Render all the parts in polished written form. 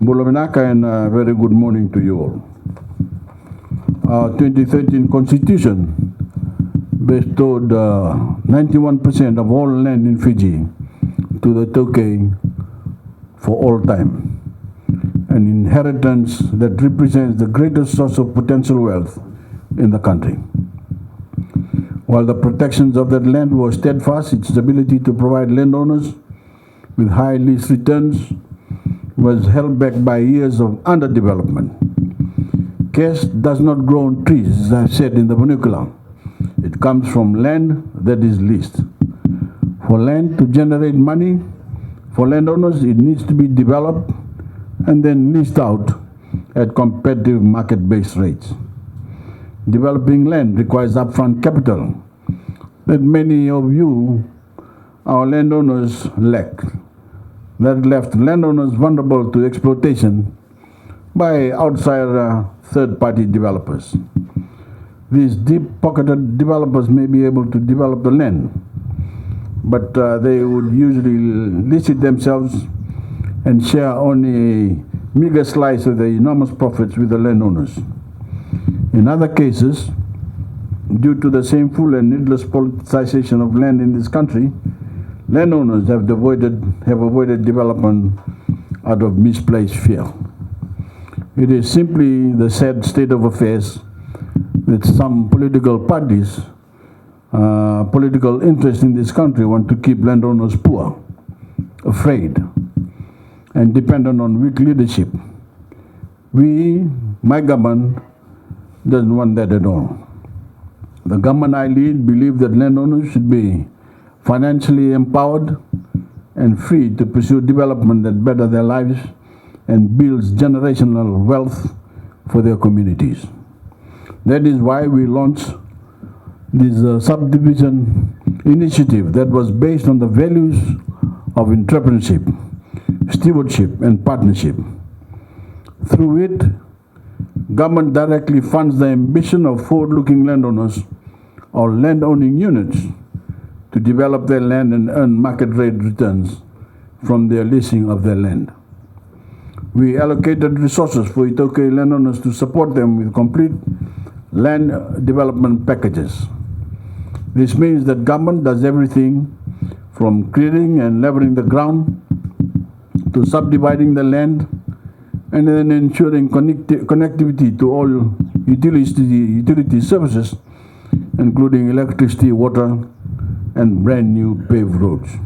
Bulavinaka and very good morning to you all. Our 2013 Constitution bestowed 91% of all land in Fiji to the Taukei for all time, an inheritance that represents the greatest source of potential wealth in the country. While the protections of that land were steadfast, its ability to provide landowners with high lease returns was held back by years of underdevelopment. Cash does not grow on trees, as I've said in the vernacular. It comes from land that is leased. For land to generate money for landowners, it needs to be developed and then leased out at competitive market-based rates. Developing land requires upfront capital that many of you, our landowners, lack. That left landowners vulnerable to exploitation by outside third-party developers. These deep-pocketed developers may be able to develop the land, but they would usually lease it themselves and share only a meager slice of the enormous profits with the landowners. In other cases, due to the shameful and needless politicization of land in this country, landowners have avoided development out of misplaced fear. It is simply the sad state of affairs that some political parties, political interests in this country want to keep landowners poor, afraid, and dependent on weak leadership. My government, doesn't want that at all. The government I lead believes that landowners should be financially empowered and free to pursue development that better their lives and builds generational wealth for their communities. That is why we launched this subdivision initiative that was based on the values of entrepreneurship, stewardship, and partnership. Through it, government directly funds the ambition of forward-looking landowners or land-owning units to develop their land and earn market rate returns from their leasing of their land. We allocated resources for iTaukei landowners to support them with complete land development packages. This means that government does everything from clearing and leveling the ground to subdividing the land and then ensuring connectivity to all utility services, including electricity, water, and brand new paved roads.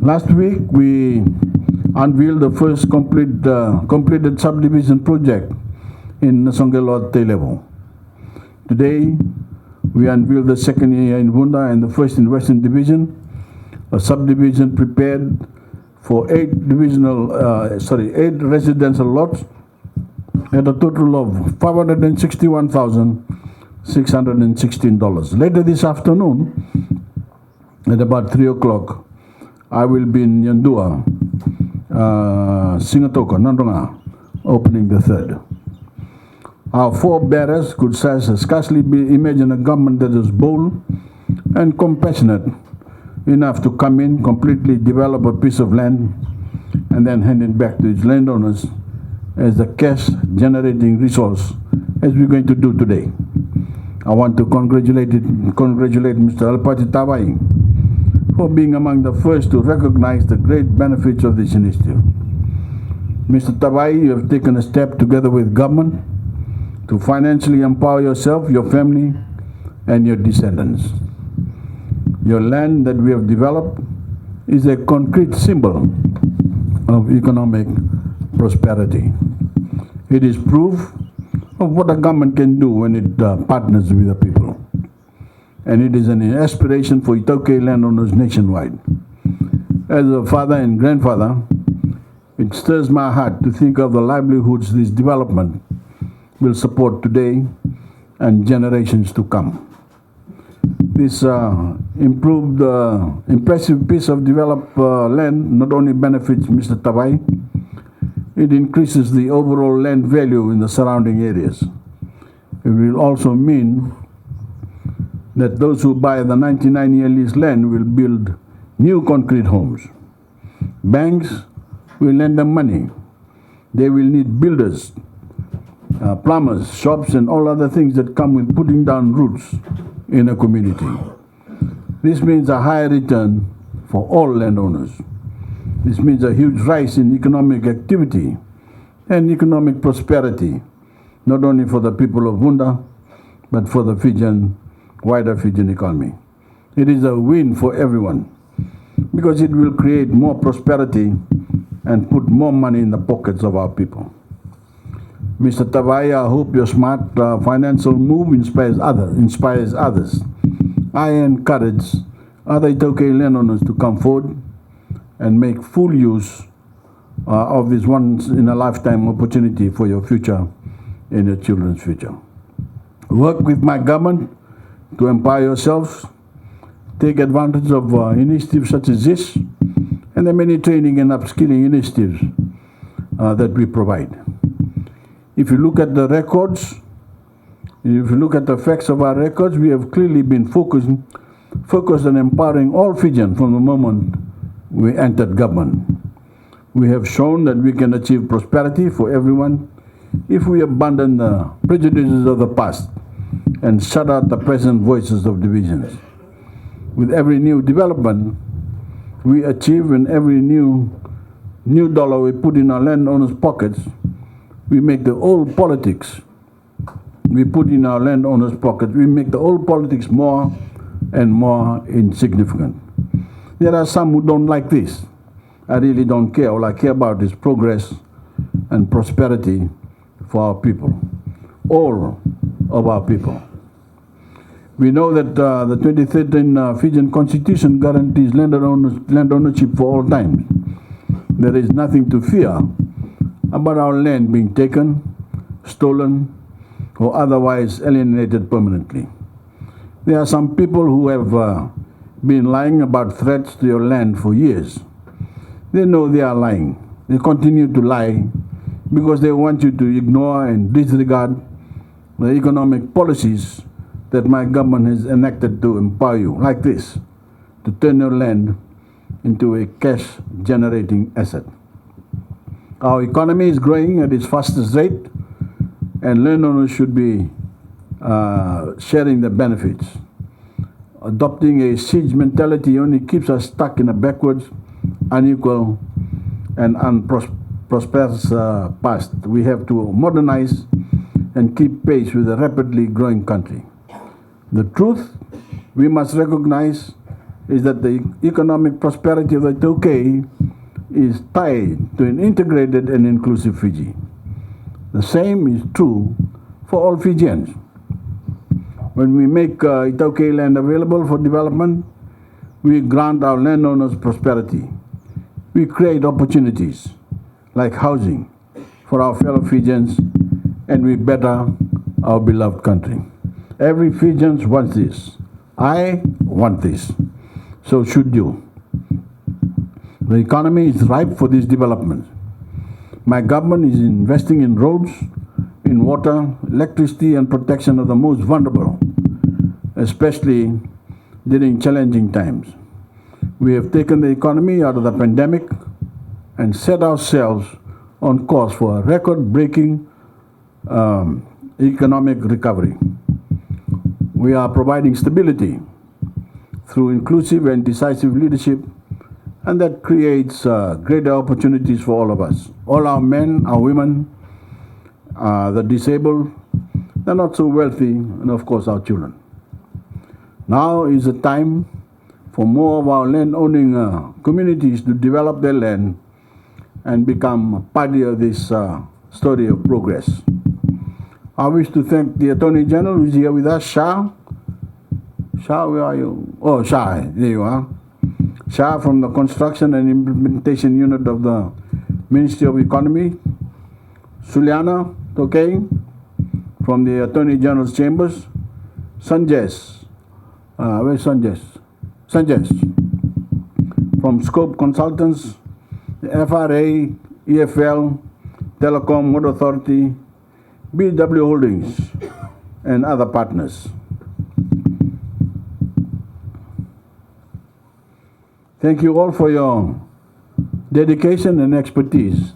Last week, we unveiled the first completed subdivision project in Nasongelo level. Today, we unveiled the second here in Vuda and the first in Western Division, a subdivision prepared for 8 residential lots at a total of $561,616. Later this afternoon, at about 3 o'clock, I will be in Yandua, Singatoka, Nandonga, opening the third. Our forebearers could scarcely imagine a government that is bold and compassionate enough to come in, completely develop a piece of land, and then hand it back to its landowners as a cash-generating resource, as we're going to do today. I want to congratulate Mr. Tawai for being among the first to recognize the great benefits of this initiative. Mr. Tawai, you have taken a step together with government to financially empower yourself, your family, and your descendants. Your land that we have developed is a concrete symbol of economic prosperity. It is proof of what a government can do when it partners with the people. And it is an aspiration for iTaukei landowners nationwide. As a father and grandfather, it stirs my heart to think of the livelihoods this development will support today and generations to come. This impressive piece of developed land not only benefits Mr. Tawai, it increases the overall land value in the surrounding areas. It will also mean that those who buy the 99-year lease land will build new concrete homes. Banks will lend them money, They will need builders, plumbers, shops, and all other things that come with putting down roots in a community. This means a higher return for all landowners. This means a huge rise in economic activity and economic prosperity, not only for the people of Vuda, but for the wider Fijian economy. It is a win for everyone because it will create more prosperity and put more money in the pockets of our people. Mr. Tavai, I hope your smart financial move inspires others. I encourage other iTaukei landowners to come forward and make full use of this once-in-a-lifetime opportunity for your future and your children's future. Work with my government to empower yourselves, take advantage of initiatives such as this, and the many training and upskilling initiatives that we provide. If you look at the records, if you look at the facts of our records, we have clearly been focused on empowering all Fijians from the moment we entered government. We have shown that we can achieve prosperity for everyone if we abandon the prejudices of the past and shut out the present voices of divisions. With every new development we achieve and every new dollar we put in our landowners' pockets, we make the old politics we put in our landowners' pockets, we make the old politics more and more insignificant. There are some who don't like this. I really don't care. All I care about is progress and prosperity for our people, all of our people. We know that the 2013 Fijian Constitution guarantees land ownership for all times. There is nothing to fear about our land being taken, stolen, or otherwise alienated permanently. There are some people who have been lying about threats to your land for years. They know they are lying. They continue to lie because they want you to ignore and disregard the economic policies that my government has enacted to empower you, like this, to turn your land into a cash-generating asset. Our economy is growing at its fastest rate, and landowners should be sharing the benefits. Adopting a siege mentality only keeps us stuck in a backwards, unequal, and unprosperous past. We have to modernize and keep pace with a rapidly growing country. The truth we must recognize is that the economic prosperity of the iTaukei is tied to an integrated and inclusive Fiji. The same is true for all Fijians. When we make iTaukei land available for development, we grant our landowners prosperity. We create opportunities like housing for our fellow Fijians, and we better our beloved country. Every Fijian wants this. I want this. So should you. The economy is ripe for this development. My government is investing in roads, in water, electricity, and protection of the most vulnerable, especially during challenging times. We have taken the economy out of the pandemic and set ourselves on course for a record-breaking economic recovery. We are providing stability through inclusive and decisive leadership, and that creates greater opportunities for all of us. All our men, our women, the disabled, the not so wealthy, and of course our children. Now is the time for more of our land-owning communities to develop their land and become a party of this story of progress. I wish to thank the Attorney General who is here with us, Shah. Shah, where are you? Oh, Shah, there you are. Shah from the Construction and Implementation Unit of the Ministry of Economy. Suliana Tokei from the Attorney General's Chambers. Sanjes, where's Sanjes? Sanjes from Scope Consultants, the FRA, EFL, Telecom Water Authority, BW Holdings, and other partners. Thank you all for your dedication and expertise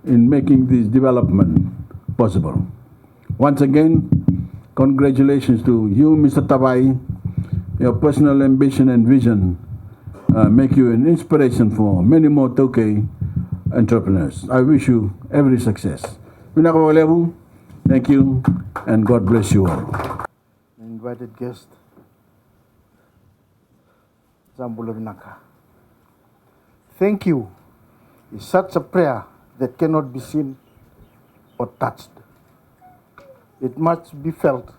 in making this development possible. Once again, congratulations to you, Mr. Tabai. Your personal ambition and vision make you an inspiration for many more Taukei entrepreneurs. I wish you every success. Thank you, and God bless you all. Invited guest, Zambulanaka. Thank you is such a prayer that cannot be seen or touched. It must be felt.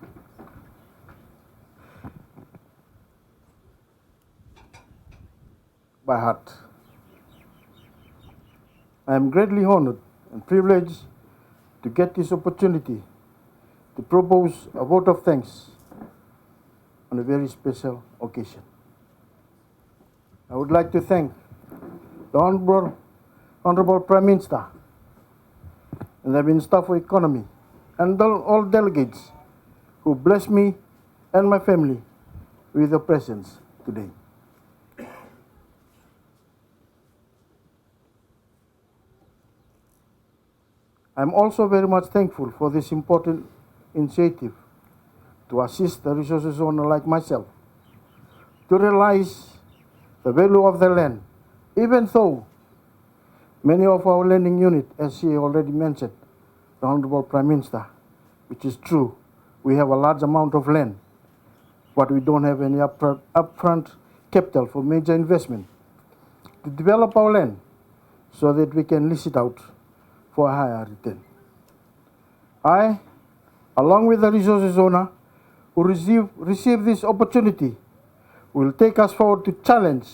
By heart. I am greatly honored and privileged to get this opportunity to propose a vote of thanks on a very special occasion. I would like to thank the Honorable Prime Minister and the Minister for Economy and all delegates who blessed me and my family with their presence today. I am also very much thankful for this important initiative to assist the resources owner like myself to realize the value of the land, even though many of our lending unit, as she already mentioned, the Honorable Prime Minister, which is true, we have a large amount of land, but we don't have any upfront capital for major investment to develop our land so that we can lease it out for a higher return. I, along with the resources owner who receive this opportunity, will take us forward to challenge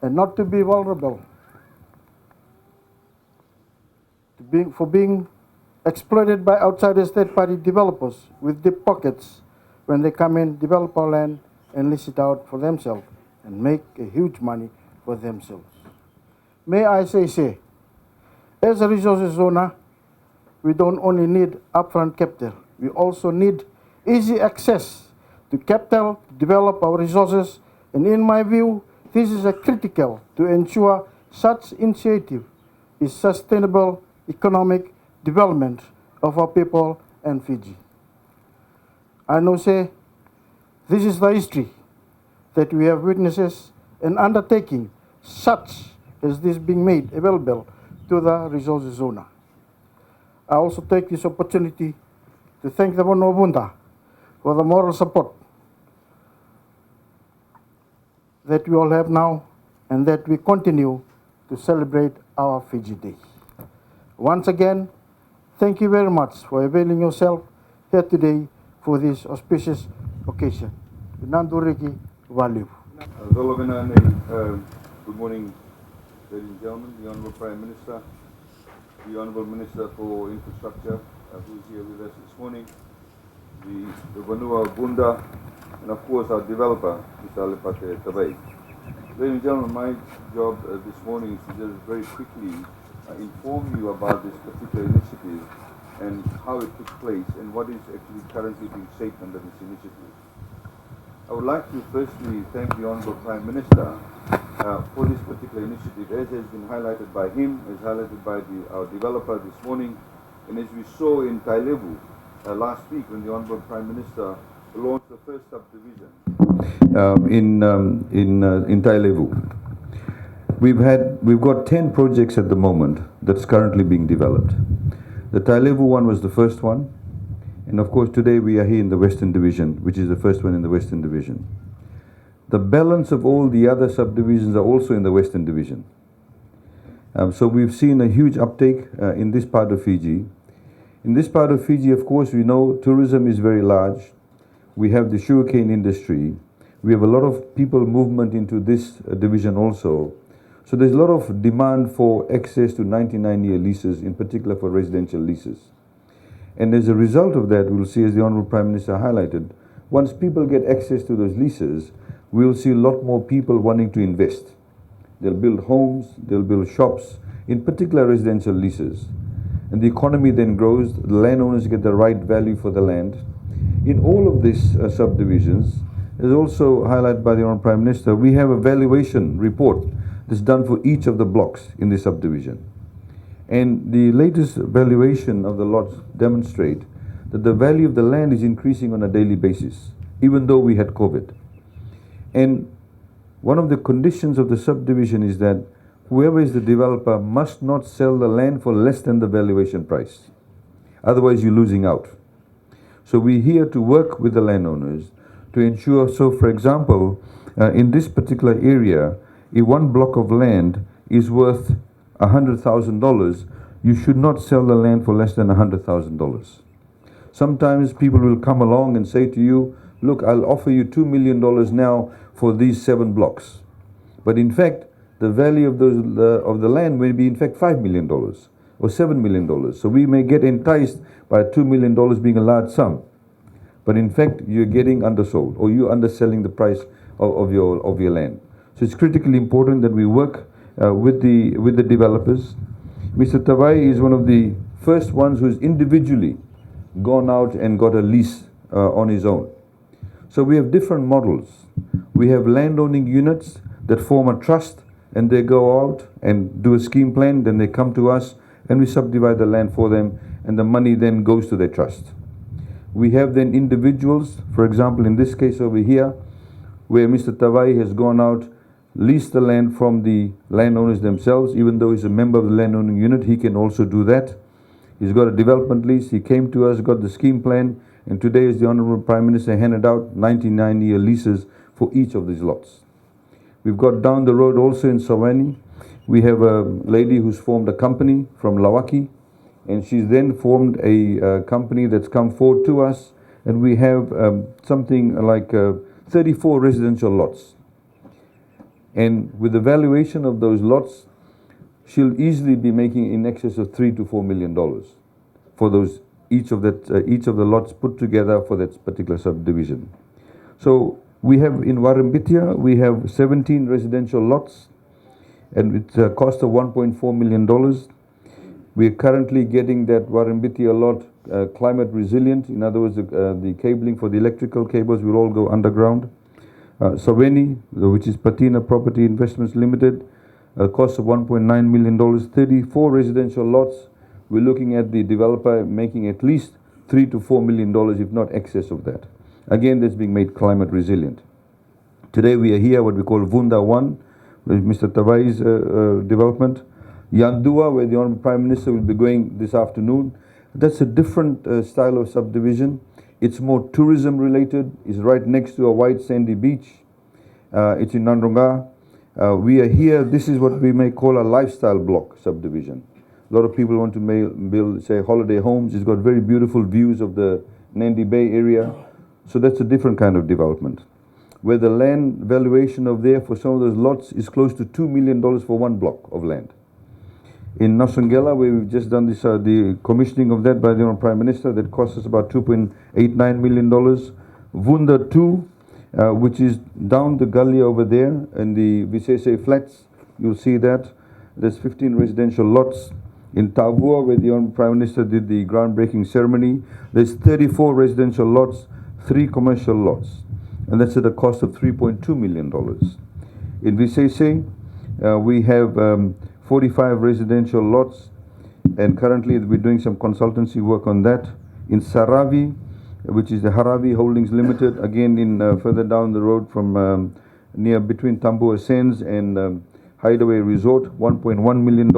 and not to be vulnerable for being exploited by outsiders, third-party developers with deep pockets when they come in, develop our land, and lease it out for themselves and make a huge money for themselves. May I say, as a resources owner, we don't only need upfront capital, we also need easy access to capital to develop our resources, and in my view, this is critical to ensure such initiative is sustainable economic development of our people and Fiji. I know this is the history that we have witnesses and undertaking such as this being made available to the resources owner. I also take this opportunity to thank the Vuda for the moral support that we all have now and that we continue to celebrate our Fiji Day. Once again, thank you very much for availing yourself here today for this auspicious occasion. Nanduriki Value. Good morning, ladies and gentlemen, the Honourable Prime Minister, the Honourable Minister for Infrastructure, who is here with us this morning, the Vanua Vuda, and of course our developer, Mr. Alepate Tabai. Ladies and gentlemen, my job this morning is to just very quickly inform you about this particular initiative and how it took place and what is actually currently being shaped under this initiative. I would like to firstly thank the Honourable Prime Minister for this particular initiative, as has been highlighted by him, as highlighted by our developer this morning, and as we saw in Tailevu last week when the Honourable Prime Minister launched the first subdivision in Tailevu. We've got 10 projects at the moment that's currently being developed. The Tailevu one was the first one, and of course today we are here in the Western Division, which is the first one in the Western Division. The balance of all the other subdivisions are also in the Western Division. So we've seen a huge uptake in this part of Fiji. In this part of Fiji, of course, we know tourism is very large. We have the sugarcane industry. We have a lot of people movement into this division also. So there's a lot of demand for access to 99-year leases, in particular for residential leases. And as a result of that, we'll see, as the Honourable Prime Minister highlighted, once people get access to those leases, we'll see a lot more people wanting to invest. They'll build homes, they'll build shops, in particular residential leases. And the economy then grows, the landowners get the right value for the land. In all of these subdivisions, as also highlighted by the Honourable Prime Minister, we have a valuation report that's done for each of the blocks in the subdivision. And the latest valuation of the lots demonstrate that the value of the land is increasing on a daily basis, even though we had COVID. And one of the conditions of the subdivision is that whoever is the developer must not sell the land for less than the valuation price. Otherwise, you're losing out. So we're here to work with the landowners to ensure, so for example, in this particular area, if one block of land is worth $100,000, you should not sell the land for less than $100,000. Sometimes people will come along and say to you, look, I'll offer you $2 million now for these 7 blocks. But in fact, the value of the land may be in fact $5 million or $7 million. So we may get enticed by $2 million being a large sum. But in fact, you're getting undersold or you're underselling the price of your land. So it's critically important that we work with the developers. Mr. Tawai is one of the first ones who's individually gone out and got a lease on his own. So we have different models. We have landowning units that form a trust and they go out and do a scheme plan, then they come to us and we subdivide the land for them and the money then goes to their trust. We have then individuals, for example in this case over here, where Mr. Tawai has gone out, leased the land from the landowners themselves. Even though he's a member of the landowning unit, he can also do that. He's got a development lease, he came to us, got the scheme plan, and today, as the Honourable Prime Minister handed out 99-year leases for each of these lots. We've got down the road also in Sawani, we have a lady who's formed a company from Lawaki, and she's then formed a company that's come forward to us, and we have something like 34 residential lots. And with the valuation of those lots, she'll easily be making in excess of $3 to $4 million for those each of the lots put together for that particular subdivision. So we have in Warambitia, we have 17 residential lots, and it's a cost of $1.4 million. We're currently getting that Warambitia lot climate resilient. In other words, the cabling for the electrical cables will all go underground. Saweni, which is Patina Property Investments Limited, a cost of $1.9 million, 34 residential lots. We're looking at the developer making at least $3 to $4 million, if not excess of that. Again, that's being made climate resilient. Today we are here, what we call Vuda 1, with Mr. Tawai's development. Yandua, where the Honourable Prime Minister will be going this afternoon. That's a different style of subdivision. It's more tourism related. It's right next to a white sandy beach. It's in Nandronga. We are here, this is what we may call a lifestyle block subdivision. A lot of people want to build, say, holiday homes. It's got very beautiful views of the Nandi Bay area. So that's a different kind of development. Where the land valuation of there for some of those lots is close to $2 million for one block of land. In Nasungela, where we've just done this, the commissioning of that by the Honourable Prime Minister, that cost us about $2.89 million. Vuda 2, which is down the gully over there in the Visese flats, you'll see that. There's 15 residential lots. In Tavua, where the Honourable Prime Minister did the groundbreaking ceremony, there's 34 residential lots, 3 commercial lots, and that's at a cost of $3.2 million. In Visese, we have 45 residential lots, and currently we're doing some consultancy work on that. In Saravi, which is the Haravi Holdings Limited, again in further down the road from near between Tambua Sands and Hideaway Resort, $1.1 million.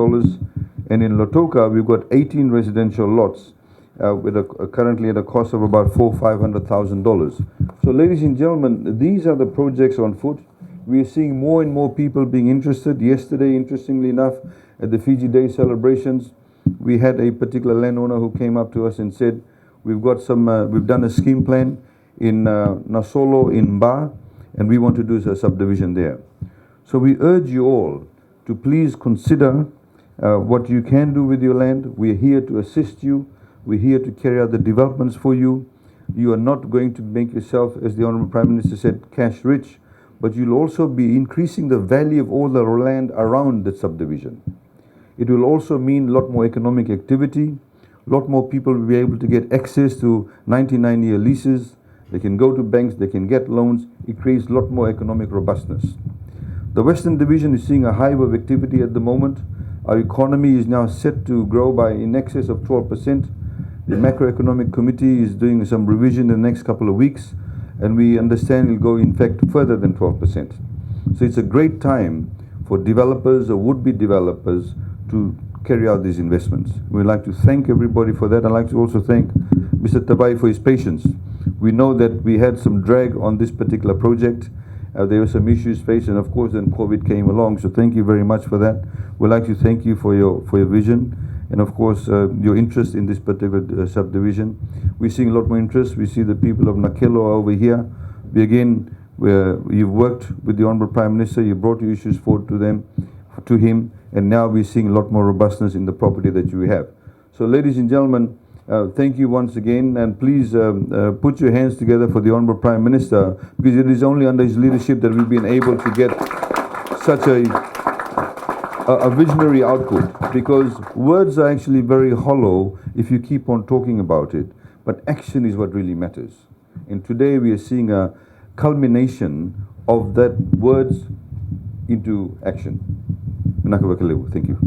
And in Lautoka, we've got 18 residential lots with currently at a cost of about $500,000. So ladies and gentlemen, these are the projects on foot. We are seeing more and more people being interested. Yesterday, interestingly enough, at the Fiji Day celebrations, we had a particular landowner who came up to us and said, we've done a scheme plan in Nasolo in Ba, and we want to do a subdivision there. So we urge you all to please consider what you can do with your land. We are here to assist you. We're here to carry out the developments for you. You are not going to make yourself, as the Honourable Prime Minister said, cash rich, but you'll also be increasing the value of all the land around the subdivision. It will also mean a lot more economic activity. A lot more people will be able to get access to 99-year leases. They can go to banks, they can get loans. It creates a lot more economic robustness. The Western Division is seeing a hive of activity at the moment. Our economy is now set to grow by in excess of 12%. The macroeconomic committee is doing some revision in the next couple of weeks, and we understand it will go in fact further than 12%. So it's a great time for developers or would-be developers to carry out these investments. We'd like to thank everybody for that. I'd like to also thank Mr. Tabai for his patience. We know that we had some drag on this particular project. There were some issues faced, and of course then COVID came along, so thank you very much for that. We'd like to thank you for your vision, and of course your interest in this particular subdivision. We're seeing a lot more interest. We see the people of Nakelo over here. You've worked with the Honourable Prime Minister, you brought your issues forward to him, and now we're seeing a lot more robustness in the property that you have. So ladies and gentlemen, thank you once again, and please put your hands together for the Honourable Prime Minister, because it is only under his leadership that we've been able to get such a visionary output, because words are actually very hollow if you keep on talking about it, but action is what really matters. And today we are seeing a culmination of that words into action. Thank you.